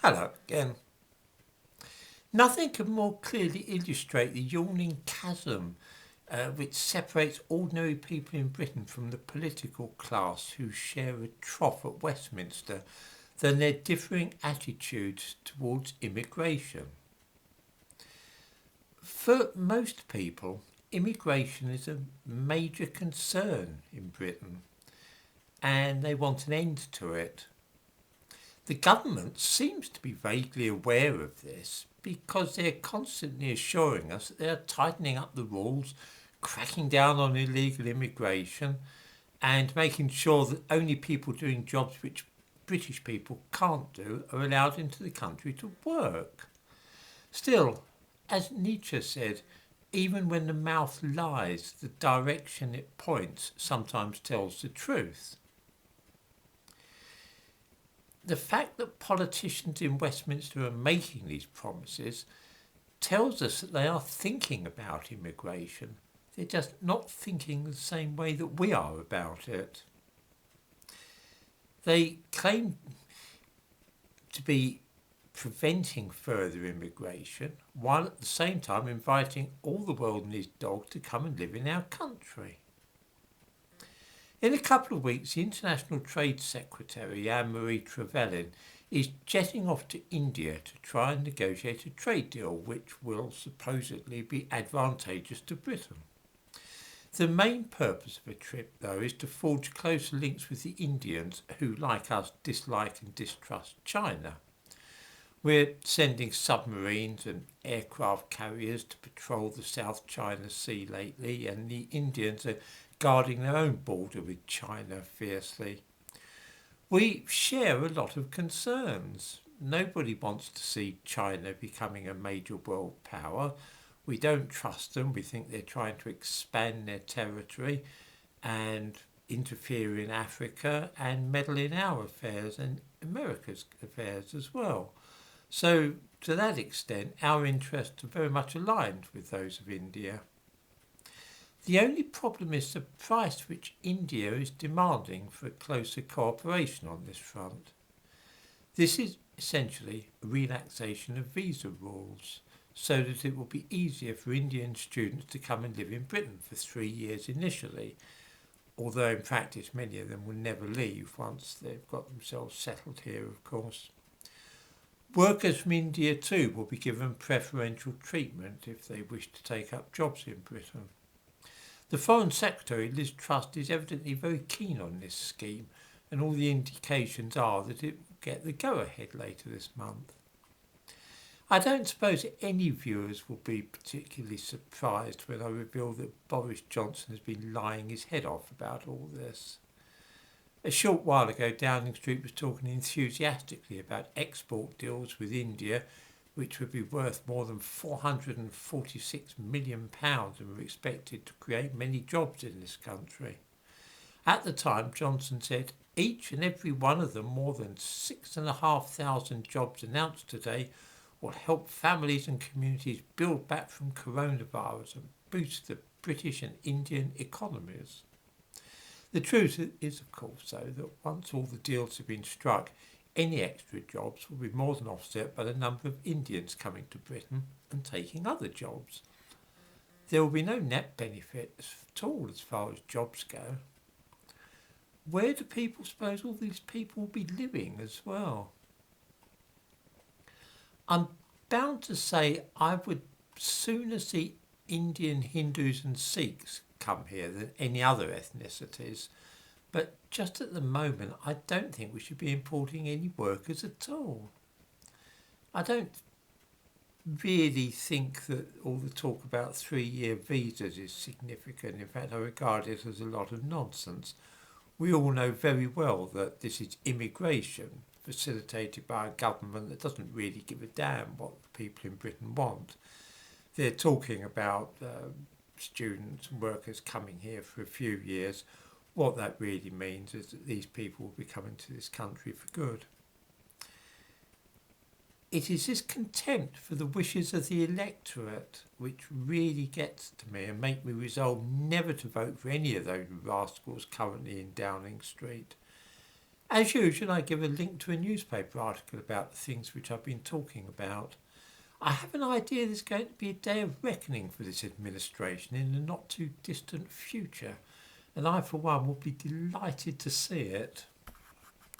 Hello again. Nothing can more clearly illustrate the yawning chasm which separates ordinary people in Britain from the political class who share a trough at Westminster than their differing attitudes towards immigration. For most people, immigration is a major concern in Britain and they want an end to it. The government seems to be vaguely aware of this because they're constantly assuring us that they're tightening up the rules, cracking down on illegal immigration, and making sure that only people doing jobs which British people can't do are allowed into the country to work. Still, as Nietzsche said, even when the mouth lies, the direction it points sometimes tells the truth. The fact that politicians in Westminster are making these promises tells us that they are thinking about immigration. They're just not thinking the same way that we are about it. They claim to be preventing further immigration while at the same time inviting all the world and his dog to come and live in our country. In a couple of weeks, the International Trade Secretary, Anne-Marie Trevelyan, is jetting off to India to try and negotiate a trade deal which will supposedly be advantageous to Britain. The main purpose of a trip, though, is to forge closer links with the Indians who, like us, dislike and distrust China. We're sending submarines and aircraft carriers to patrol the South China Sea lately, and the Indians are guarding their own border with China fiercely. We share a lot of concerns. Nobody wants to see China becoming a major world power. We don't trust them. We think they're trying to expand their territory and interfere in Africa and meddle in our affairs and America's affairs as well. So, to that extent, our interests are very much aligned with those of India. The only problem is the price which India is demanding for closer cooperation on this front. This is essentially a relaxation of visa rules so that it will be easier for Indian students to come and live in Britain for 3 years initially, although in practice many of them will never leave once they've got themselves settled here, of course. Workers from India too will be given preferential treatment if they wish to take up jobs in Britain. The Foreign Secretary, Liz Truss, is evidently very keen on this scheme, and all the indications are that it will get the go-ahead later this month. I don't suppose any viewers will be particularly surprised when I reveal that Boris Johnson has been lying his head off about all this. A short while ago, Downing Street was talking enthusiastically about export deals with India which would be worth more than £446 million and were expected to create many jobs in this country. At the time, Johnson said, each and every one of them, more than 6,500 jobs announced today, will help families and communities build back from coronavirus and boost the British and Indian economies. The truth is, of course, though, that once all the deals have been struck, any extra jobs will be more than offset by the number of Indians coming to Britain and taking other jobs. There will be no net benefit at all as far as jobs go. Where do people suppose all these people will be living as well? I'm bound to say I would sooner see Indian Hindus and Sikhs come here than any other ethnicities. But just at the moment, I don't think we should be importing any workers at all. I don't really think that all the talk about 3-year visas is significant. In fact, I regard it as a lot of nonsense. We all know very well that this is immigration facilitated by a government that doesn't really give a damn what the people in Britain want. They're talking about students and workers coming here for a few years. What that really means is that these people will be coming to this country for good. It is this contempt for the wishes of the electorate which really gets to me and make me resolve never to vote for any of those rascals currently in Downing Street. As usual, I give a link to a newspaper article about the things which I've been talking about. I have an idea there's going to be a day of reckoning for this administration in the not too distant future, and I, for one, will be delighted to see it.